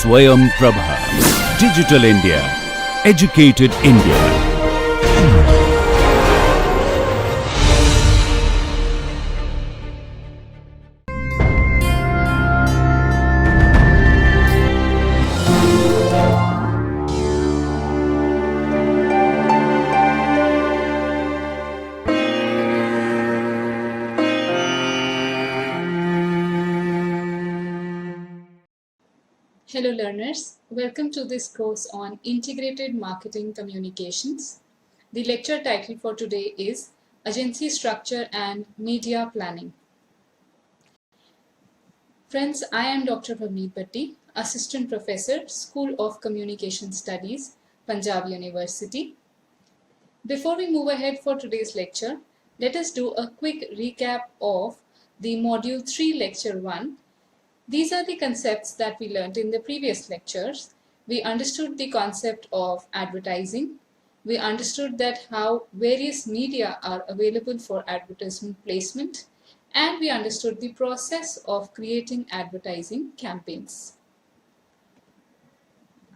Swayam Prabha. Digital India. Educated India. Hello learners, welcome to this course on Integrated Marketing Communications. The lecture title for today is Agency Structure and Media Planning. Friends, I am Dr. Bhavneet Bhatti, Assistant Professor, School of Communication Studies, Punjab University. Before we move ahead for today's lecture, let us do a quick recap of the Module 3 Lecture 1. These are the concepts that we learned in the previous lectures. We understood the concept of advertising. We understood that how various media are available for advertisement placement. And we understood the process of creating advertising campaigns.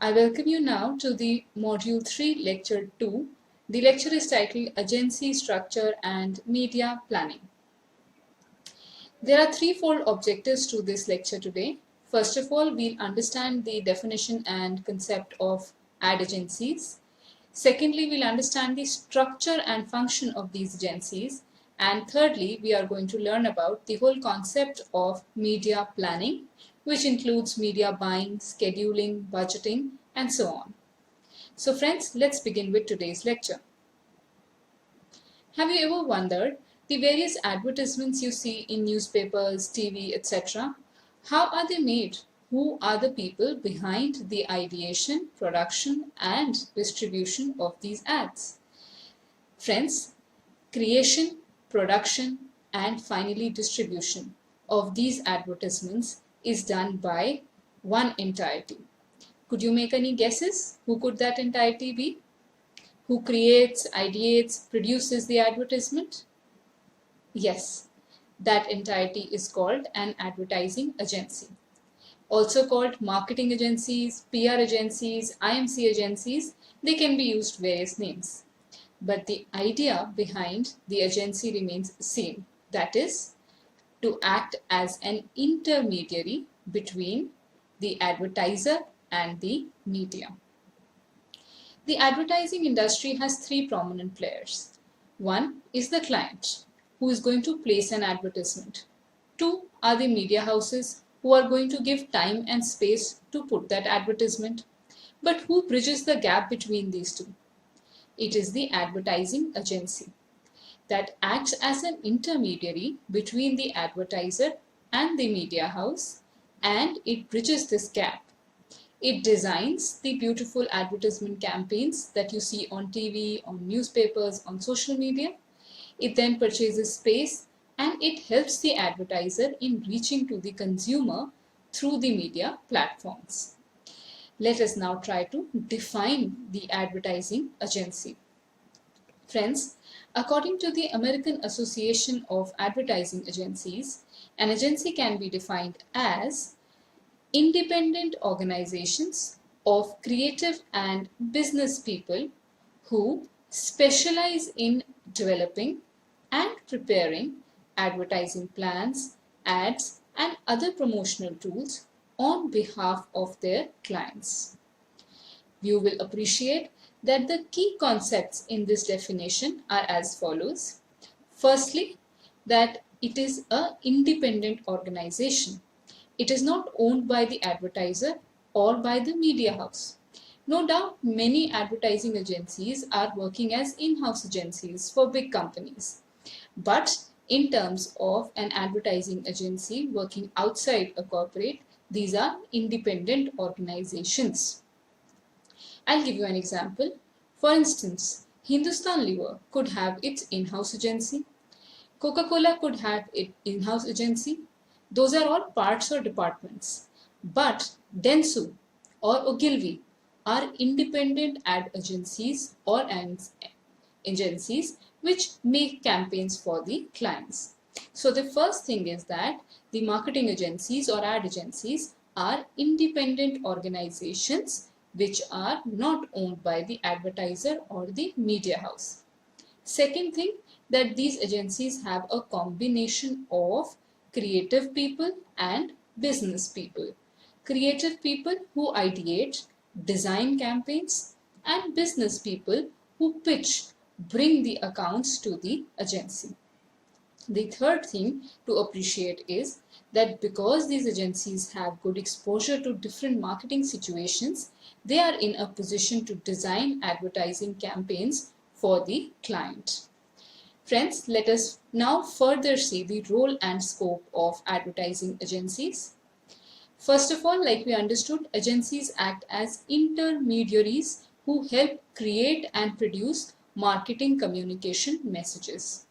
I welcome you now to the Module 3 Lecture 2. The lecture is titled Agency Structure and Media Planning. There are threefold objectives to this lecture today. First of all, we'll understand the definition and concept of ad agencies. Secondly, we'll understand the structure and function of these agencies. And thirdly, we are going to learn about the whole concept of media planning, which includes media buying, scheduling, budgeting, and so on. So friends, let's begin with today's lecture. Have you ever wondered the various advertisements you see in newspapers, TV, etc.? How are they made? Who are the people behind the ideation, production, and distribution of these ads? Friends, creation, production, and finally distribution of these advertisements is done by one entity. Could you make any guesses? Who could that entity be? Who creates, ideates, produces the advertisement? Yes, that entity is called an advertising agency. Also called marketing agencies, PR agencies, IMC agencies, they can be used various names. But the idea behind the agency remains the same. That is, to act as an intermediary between the advertiser and the media. The advertising industry has three prominent players. One is the client, who is going to place an advertisement. Two are the media houses, who are going to give time and space to put that advertisement. But who bridges the gap between these two? It is the advertising agency that acts as an intermediary between the advertiser and the media house, and it bridges this gap. It designs the beautiful advertisement campaigns that you see on TV, on newspapers, on social media. It then purchases space and it helps the advertiser in reaching to the consumer through the media platforms. Let us now try to define the advertising agency. Friends, according to the American Association of Advertising Agencies, an agency can be defined as independent organizations of creative and business people who specialize in developing and preparing advertising plans, ads, and other promotional tools on behalf of their clients. You will appreciate that the key concepts in this definition are as follows. Firstly, that it is an independent organization. It is not owned by the advertiser or by the media house. No doubt many advertising agencies are working as in-house agencies for big companies. But in terms of an advertising agency working outside a corporate, these are independent organizations. I'll give you an example. For instance, Hindustan Lever could have its in-house agency. Coca-Cola could have its in-house agency. Those are all parts or departments. But Dentsu or Ogilvy are independent ad agencies or agencies which make campaigns for the clients. So the first thing is that the marketing agencies or ad agencies are independent organizations which are not owned by the advertiser or the media house. Second thing, that these agencies have a combination of creative people and business people. Creative people who ideate, design campaigns, and business people who pitch, bring the accounts to the agency. The third thing to appreciate is that because these agencies have good exposure to different marketing situations, they are in a position to design advertising campaigns for the client. Friends, let us now further see the role and scope of advertising agencies. First of all, like we understood, agencies act as intermediaries who help create and produce marketing communication messages.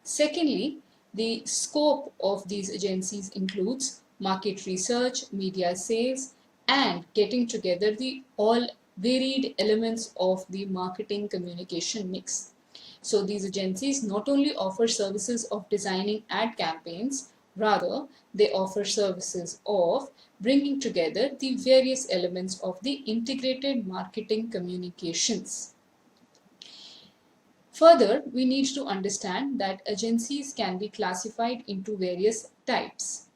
Secondly, the scope of these agencies includes market research, media sales, and getting together the all varied elements of the marketing communication mix. So these agencies not only offer services of designing ad campaigns, rather they offer services of bringing together the various elements of the integrated marketing communications. Further, we need to understand that agencies can be classified into various types.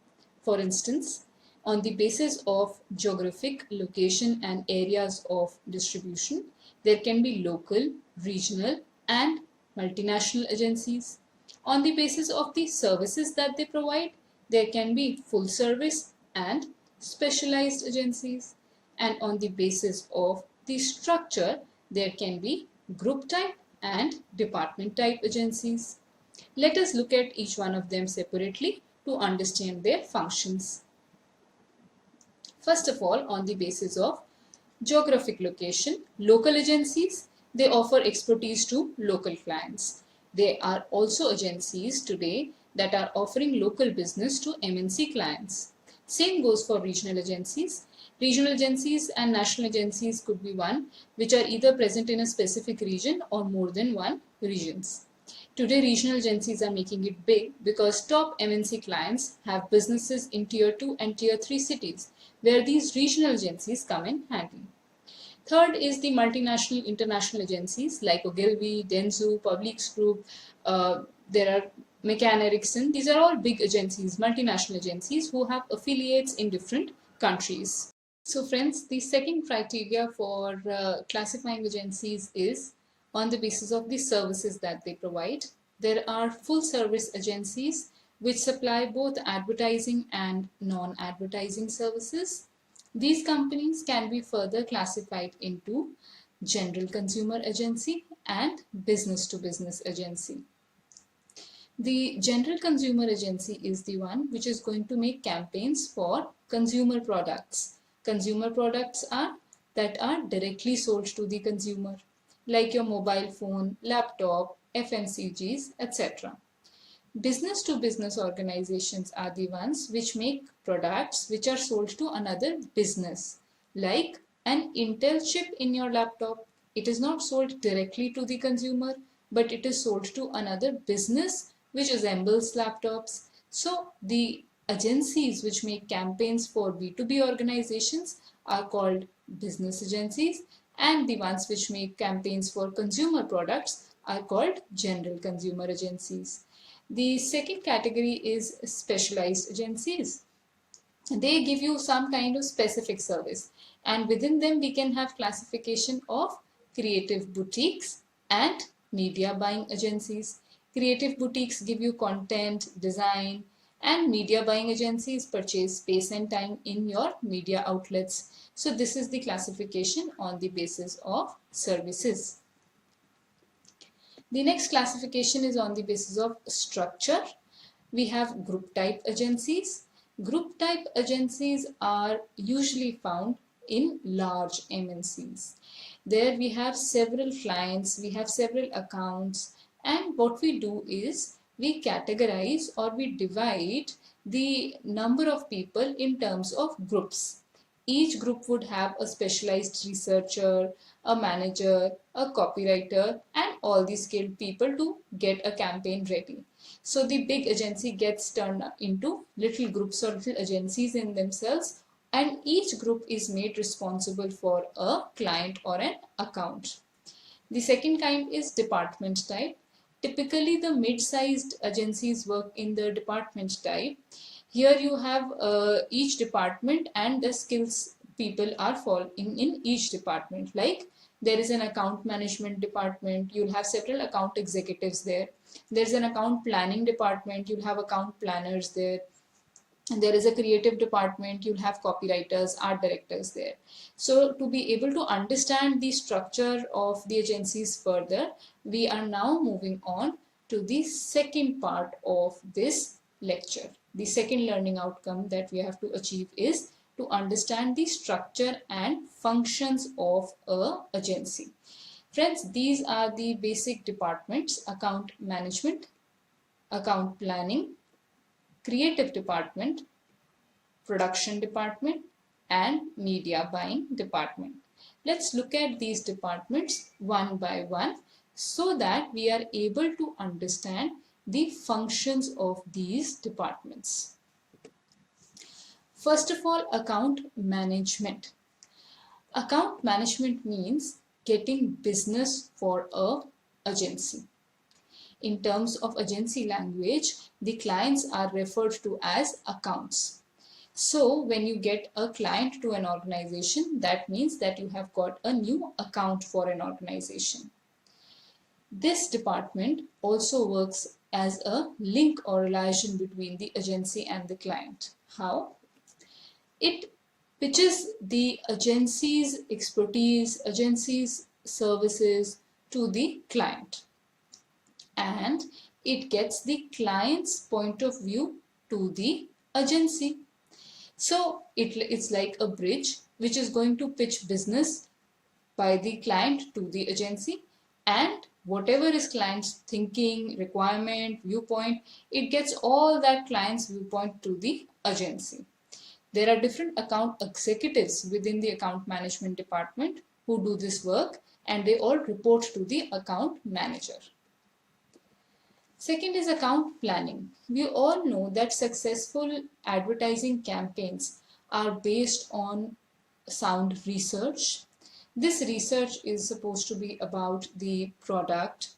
For instance, on the basis of geographic location and areas of distribution, there can be local, regional, and multinational agencies. On the basis of the services that they provide, there can be full service and specialized agencies. And on the basis of the structure, there can be group type and department type agencies. Let us look at each one of them separately to understand their functions. First of all, on the basis of geographic location, local agencies, they offer expertise to local clients. There are also agencies today that are offering local business to MNC clients. Same goes for regional agencies. Regional agencies and national agencies could be one which are either present in a specific region or more than one regions. Today, regional agencies are making it big because top MNC clients have businesses in Tier 2 and Tier 3 cities where these regional agencies come in handy. Third is the multinational international agencies like Ogilvy, Dentsu, Publix Group, there are McCann Erickson. These are all big agencies, multinational agencies who have affiliates in different countries. So friends, the second criteria for classifying agencies is on the basis of the services that they provide. There are full service agencies which supply both advertising and non-advertising services. These companies can be further classified into general consumer agency and business to business agency. The general consumer agency is the one which is going to make campaigns for consumer products. Consumer products are that are directly sold to the consumer, like your mobile phone, laptop, FMCGs, etc. Business to business organizations are the ones which make products which are sold to another business, like an Intel chip in your laptop. It is not sold directly to the consumer, but it is sold to another business which assembles laptops. So the agencies which make campaigns for B2B organizations are called business agencies, and the ones which make campaigns for consumer products are called general consumer agencies. The second category is specialized agencies. They give you some kind of specific service, and within them we can have classification of creative boutiques and media buying agencies. Creative boutiques give you content, design, and media buying agencies purchase space and time in your media outlets. So this is the classification on the basis of services. The next classification is on the basis of structure. We have group type agencies. Group type agencies are usually found in large MNCs. There we have several clients, we have several accounts, and what we do is we categorize or we divide the number of people in terms of groups. Each group would have a specialized researcher, a manager, a copywriter, and all these skilled people to get a campaign ready. So the big agency gets turned into little groups or little agencies in themselves, and each group is made responsible for a client or an account. The second kind is department type. Typically, the mid-sized agencies work in the department type. Here you have each department and the skills people are following in each department. Like there is an account management department, you'll have several account executives there. There's an account planning department, you'll have account planners there. And there is a creative department, you'll have copywriters, art directors there. So to be able to understand the structure of the agencies further, we are now moving on to the second part of this lecture. The second learning outcome that we have to achieve is to understand the structure and functions of a agency. Friends, these are the basic departments: account management, account planning, creative department, production department, and media buying department. Let's look at these departments one by one so that we are able to understand the functions of these departments. First of all, account management. Account management means getting business for a agency. In terms of agency language, the clients are referred to as accounts. So when you get a client to an organization, that means that you have got a new account for an organization. This department also works as a link or relation between the agency and the client. How? It pitches the agency's expertise, agency's services to the client, and it gets the client's point of view to the agency. So it's like a bridge which is going to pitch business by the client to the agency, and whatever is client's thinking, requirement, viewpoint, it gets all that client's viewpoint to the agency. There are different account executives within the account management department who do this work, and they all report to the account manager. Second is account planning. We all know that successful advertising campaigns are based on sound research. This research is supposed to be about the product,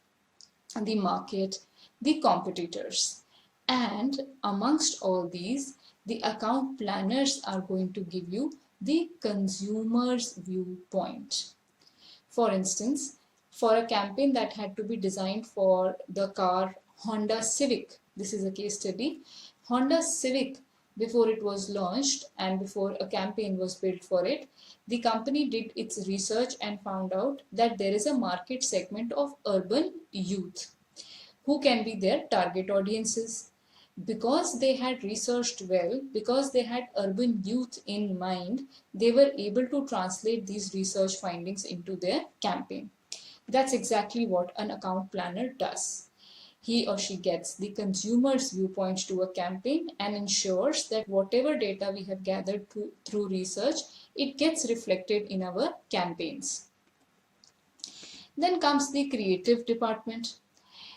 the market, the competitors. And amongst all these, the account planners are going to give you the consumer's viewpoint. For instance, for a campaign that had to be designed for the car Honda Civic, this is a case study. Honda Civic, before it was launched and before a campaign was built for it, the company did its research and found out that there is a market segment of urban youth who can be their target audiences. Because they had researched well, because they had urban youth in mind, they were able to translate these research findings into their campaign. That's exactly what an account planner does. He or she gets the consumer's viewpoint to a campaign and ensures that whatever data we have gathered through research, it gets reflected in our campaigns. Then comes the creative department.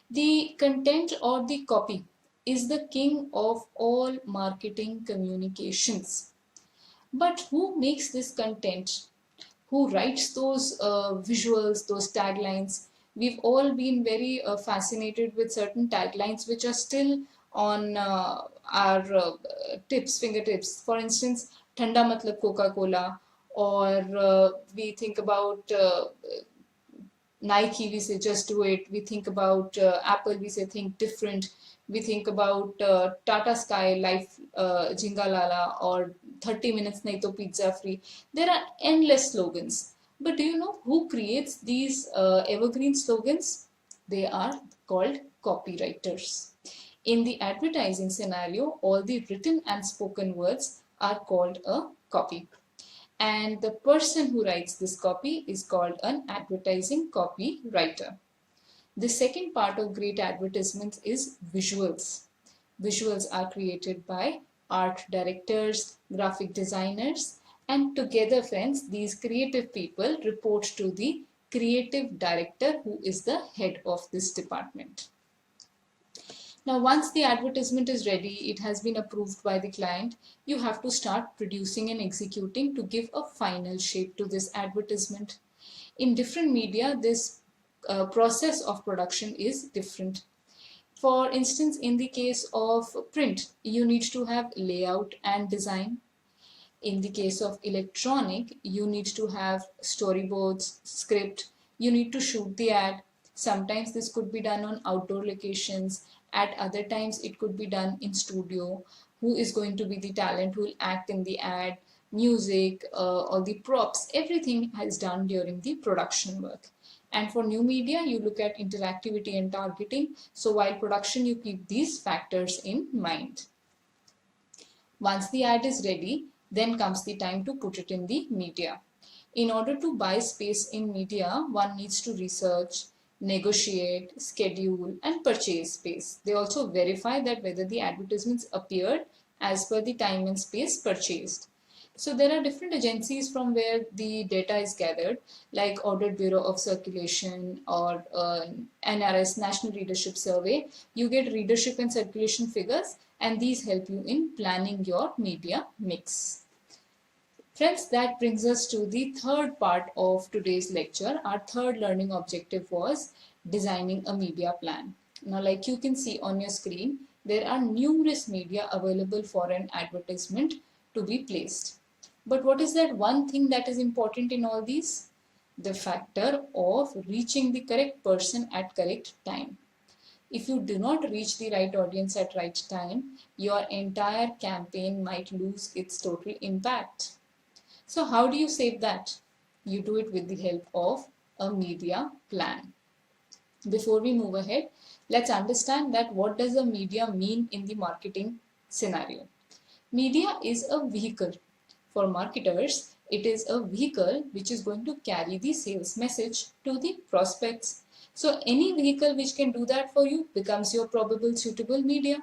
The content or the copy is the king of all marketing communications. But who makes this content? Who writes those visuals, those taglines? We've all been very fascinated with certain taglines which are still on our fingertips. For instance, Thanda matlab Coca-Cola, or we think about Nike, we say just do it. We think about Apple, we say think different. We think about Tata Sky, Life Jingalala, or 30 minutes nahi to pizza free. There are endless slogans. But do you know who creates these evergreen slogans? They are called copywriters. In the advertising scenario, all the written and spoken words are called a copy. And the person who writes this copy is called an advertising copywriter. The second part of great advertisements is visuals. Visuals are created by art directors, graphic designers, and together, friends, these creative people report to the creative director, who is the head of this department. Now, once the advertisement is ready, it has been approved by the client, you have to start producing and executing to give a final shape to this advertisement. In different media, this process of production is different. For instance, in the case of print, you need to have layout and design. In the case of electronic, you need to have storyboards, script, you need to shoot the ad. Sometimes this could be done on outdoor locations, at other times it could be done in studio. Who is going to be the talent who will act in the ad, music, all the props, everything is done during the production work. And for new media, you look at interactivity and targeting. So while production, you keep these factors in mind. Once the ad is ready, then comes the time to put it in the media. In order to buy space in media, one needs to research, negotiate, schedule, and purchase space. They also verify that whether the advertisements appeared as per the time and space purchased. So there are different agencies from where the data is gathered, like Audit Bureau of Circulation or NRS, National Readership Survey. You get readership and circulation figures, and these help you in planning your media mix. Friends, that brings us to the third part of today's lecture. Our third learning objective was designing a media plan. Now, like you can see on your screen, there are numerous media available for an advertisement to be placed. But what is that one thing that is important in all these? The factor of reaching the correct person at correct time. If you do not reach the right audience at right time, your entire campaign might lose its total impact. So how do you save that? You do it with the help of a media plan. Before we move ahead, let's understand that what does a media mean in the marketing scenario. Media is a vehicle. For marketers, it is a vehicle which is going to carry the sales message to the prospects. So any vehicle which can do that for you becomes your probable suitable media.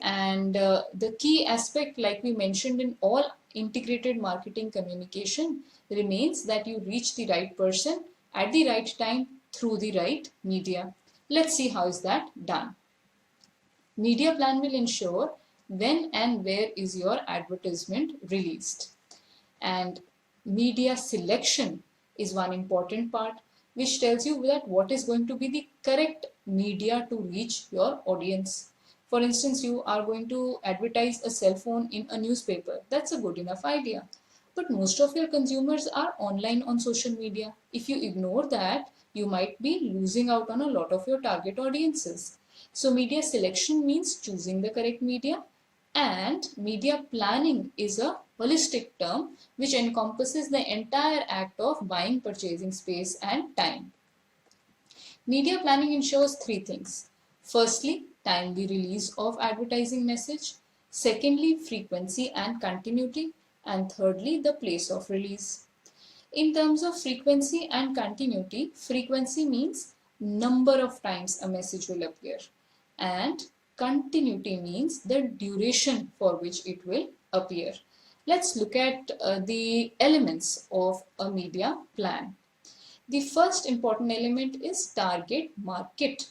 And the key aspect, like we mentioned in all integrated marketing communication, remains that you reach the right person at the right time through the right media. Let's see how is that done. Media plan will ensure when and where is your advertisement released. And media selection is one important part which tells you that what is going to be the correct media to reach your audience. For instance, you are going to advertise a cell phone in a newspaper. That's a good enough idea. But most of your consumers are online on social media. If you ignore that, you might be losing out on a lot of your target audiences. So media selection means choosing the correct media, and media planning is a holistic term which encompasses the entire act of buying, purchasing space and time. Media planning ensures three things. Firstly, timely release of advertising message. Secondly, frequency and continuity. And thirdly, the place of release. In terms of frequency and continuity, frequency means number of times a message will appear, and continuity means the duration for which it will appear. Let's look at the elements of a media plan. The first important element is target market.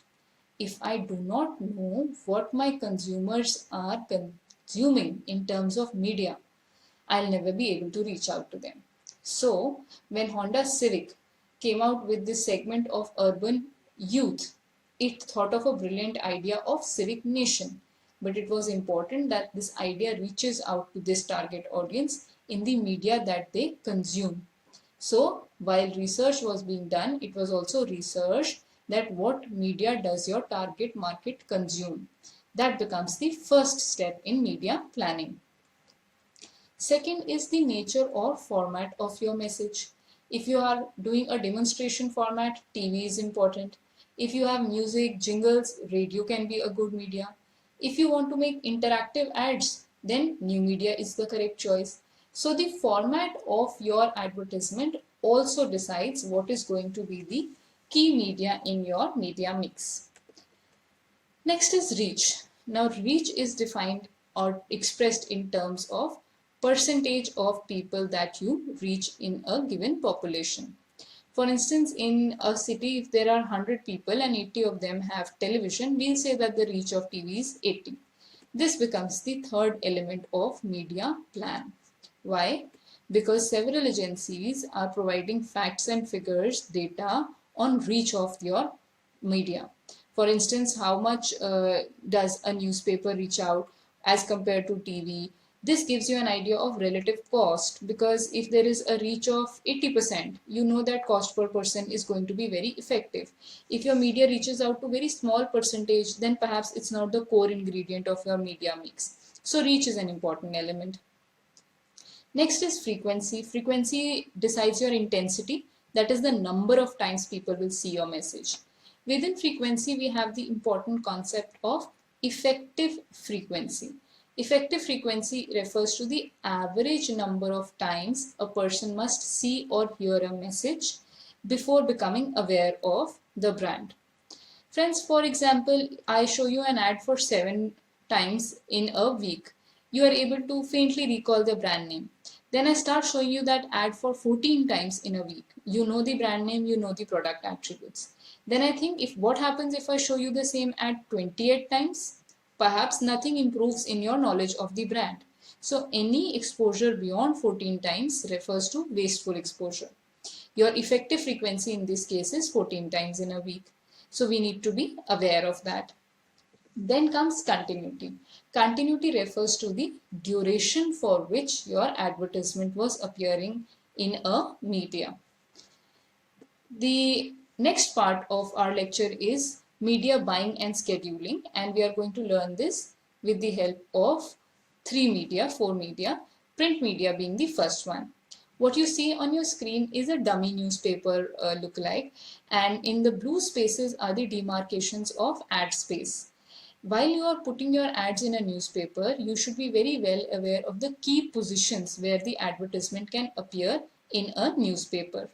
If I do not know what my consumers are consuming in terms of media, I'll never be able to reach out to them. So, when Honda Civic came out with this segment of urban youth, it thought of a brilliant idea of Civic Nation. But it was important that this idea reaches out to this target audience in the media that they consume. So, while research was being done, it was also researched that what media does your target market consume. That becomes the first step in media planning. Second is the nature or format of your message. If you are doing a demonstration format, TV is important. If you have music, jingles, radio can be a good media. If you want to make interactive ads, then new media is the correct choice. So the format of your advertisement also decides what is going to be the key media in your media mix. Next is reach. Now reach is defined or expressed in terms of percentage of people that you reach in a given population. For instance, in a city, if there are 100 people and 80 of them have television, we'll say that the reach of TV is 80. This becomes the third element of media plan. Why? Because several agencies are providing facts and figures data on reach of your media. For instance, how much does a newspaper reach out as compared to TV? This gives you an idea of relative cost, because if there is a reach of 80%, you know that cost per person is going to be very effective. If your media reaches out to very small percentage, then perhaps it's not the core ingredient of your media mix. So reach is an important element. Next is frequency. Frequency decides your intensity, that is the number of times people will see your message. Within frequency, we have the important concept of effective frequency. Effective frequency refers to the average number of times a person must see or hear a message before becoming aware of the brand. Friends, for example, I show you an ad for 7 times in a week. You are able to faintly recall the brand name. Then I start showing you that ad for 14 times in a week. You know the brand name, you know the product attributes. Then I think, if what happens if I show you the same ad 28 times? Perhaps nothing improves in your knowledge of the brand. So any exposure beyond 14 times refers to wasteful exposure. Your effective frequency in this case is 14 times in a week. So we need to be aware of that. Then comes continuity. Continuity refers to the duration for which your advertisement was appearing in a media. The next part of our lecture is media buying and scheduling, and we are going to learn this with the help of 4 media, print media being the first one. What you see on your screen is a dummy newspaper lookalike, and in the blue spaces are the demarcations of ad space. While you are putting your ads in a newspaper, you should be very well aware of the key positions where the advertisement can appear in a newspaper.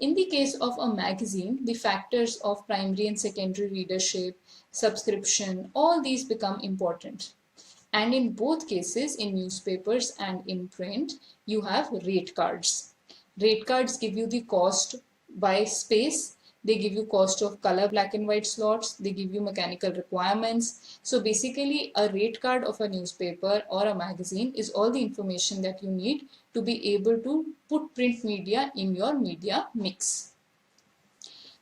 In the case of a magazine, the factors of primary and secondary readership, subscription, all these become important. And in both cases, in newspapers and in print, you have rate cards. Rate cards give you the cost by space. They give you cost of color black and white slots. They give you mechanical requirements. So basically, a rate card of a newspaper or a magazine is all the information that you need to be able to put print media in your media mix.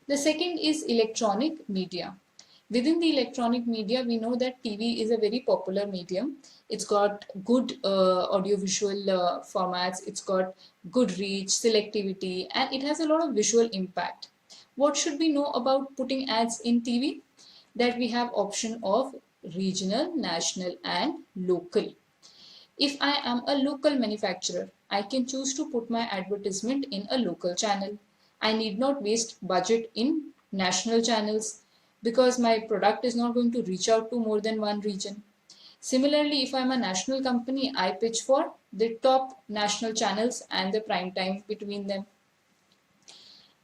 The second is electronic media. Within the electronic media, we know that TV is a very popular medium. It's got good audiovisual formats, it's got good reach, selectivity, and it has a lot of visual impact. What should we know about putting ads in TV? That we have option of regional, national, and local. If I am a local manufacturer, I can choose to put my advertisement in a local channel. I need not waste budget in national channels because my product is not going to reach out to more than one region. Similarly, if I'm a national company, I pitch for the top national channels and the prime time between them.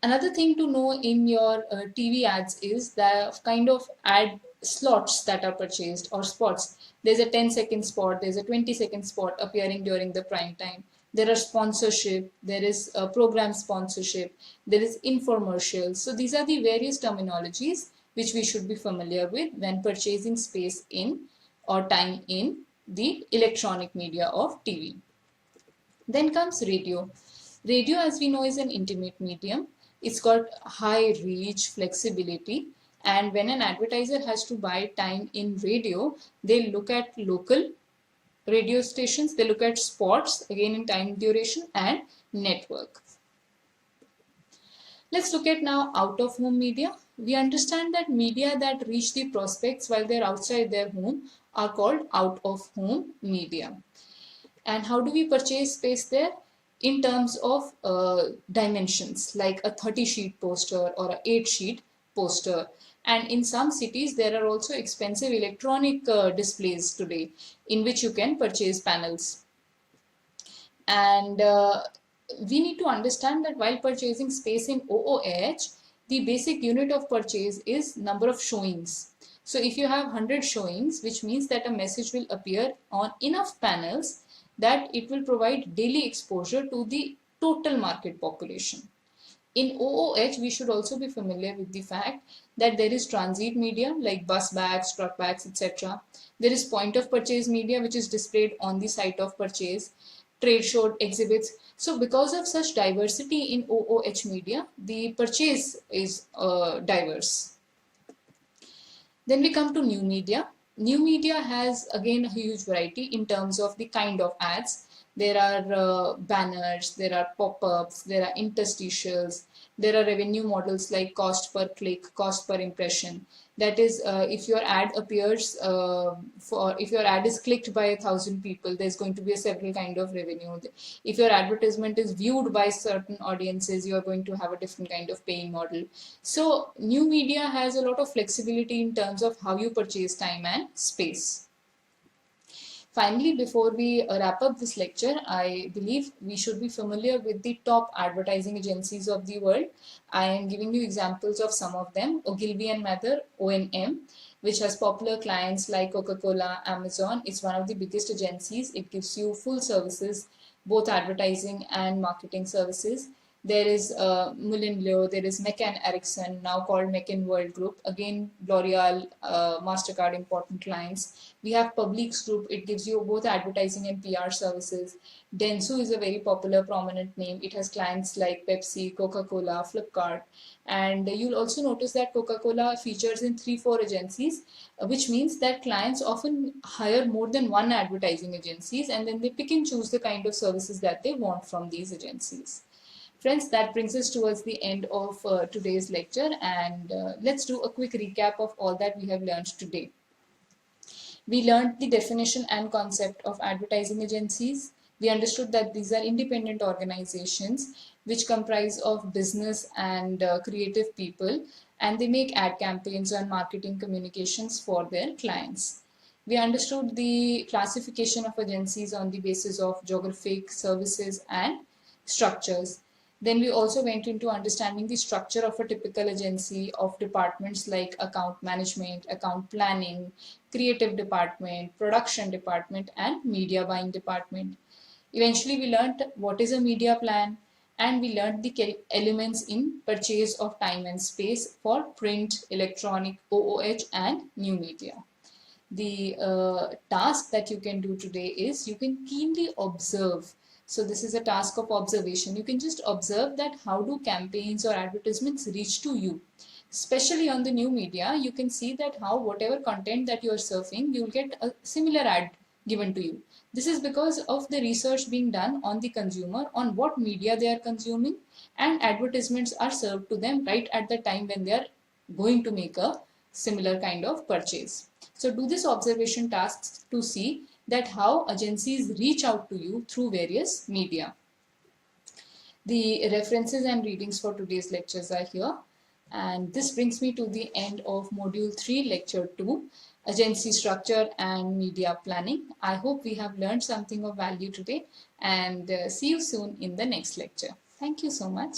Another thing to know in your TV ads is the kind of ad slots that are purchased, or spots. There's a 10-second spot, there's a 20-second spot appearing during the prime time. There are sponsorship, there is a program sponsorship, there is infomercials. So these are the various terminologies which we should be familiar with when purchasing space in or time in the electronic media of TV. Then comes radio. Radio, as we know, is an intimate medium. It's got high reach, flexibility, and when an advertiser has to buy time in radio, they look at local radio stations, they look at spots, again in time duration, and network. Let's look at now out-of-home media. We understand that media that reach the prospects while they're outside their home are called out-of-home media. And how do we purchase space there? In terms of dimensions, like a 30-sheet poster or an 8-sheet poster. And in some cities, there are also expensive electronic displays today in which you can purchase panels. And we need to understand that while purchasing space in OOH, the basic unit of purchase is number of showings. So if you have 100 showings, which means that a message will appear on enough panels that it will provide daily exposure to the total market population. In OOH, we should also be familiar with the fact that there is transit media like bus bags, truck bags, etc. There is point of purchase media, which is displayed on the site of purchase, trade show exhibits. So because of such diversity in OOH media, the purchase is diverse. Then we come to new media. New media has again a huge variety in terms of the kind of ads. There are banners, there are pop-ups, there are interstitials, there are revenue models like cost per click, cost per impression. That is, if your ad appears if your ad is clicked by 1,000 people, there's going to be a several kind of revenue. If your advertisement is viewed by certain audiences, you are going to have a different kind of paying model. So new media has a lot of flexibility in terms of how you purchase time and space. Finally, before we wrap up this lecture, I believe we should be familiar with the top advertising agencies of the world. I am giving you examples of some of them. Ogilvy and Mather, O&M, which has popular clients like Coca-Cola, Amazon. It's one of the biggest agencies. It gives you full services, both advertising and marketing services. There is Mullen-Leo, there is McCann Erickson, now called McCann World Group. Again, L'Oreal, MasterCard, important clients. We have Publix Group. It gives you both advertising and PR services. Dentsu is a very popular, prominent name. It has clients like Pepsi, Coca-Cola, Flipkart. And you'll also notice that Coca-Cola features in 3-4 agencies, which means that clients often hire more than one advertising agencies, and then they pick and choose the kind of services that they want from these agencies. Friends, that brings us towards the end of today's lecture, and let's do a quick recap of all that we have learned today. We learned the definition and concept of advertising agencies. We understood that these are independent organizations which comprise of business and creative people, and they make ad campaigns and marketing communications for their clients. We understood the classification of agencies on the basis of geographic, services, and structures. Then we also went into understanding the structure of a typical agency of departments like account management, account planning, creative department, production department, and media buying department. Eventually, we learned what is a media plan, and we learned the elements in purchase of time and space for print, electronic, OOH, and new media. The task that you can do today is you can keenly observe. So this is a task of observation. You can just observe that how do campaigns or advertisements reach to you. Especially on the new media, you can see that how whatever content that you are surfing, you'll get a similar ad given to you. This is because of the research being done on the consumer, on what media they are consuming, and advertisements are served to them right at the time when they are going to make a similar kind of purchase. So do this observation tasks to see that how agencies reach out to you through various media. The references and readings for today's lectures are here. And this brings me to the end of Module 3, Lecture 2, Agency Structure and Media Planning. I hope we have learned something of value today, and see you soon in the next lecture. Thank you so much.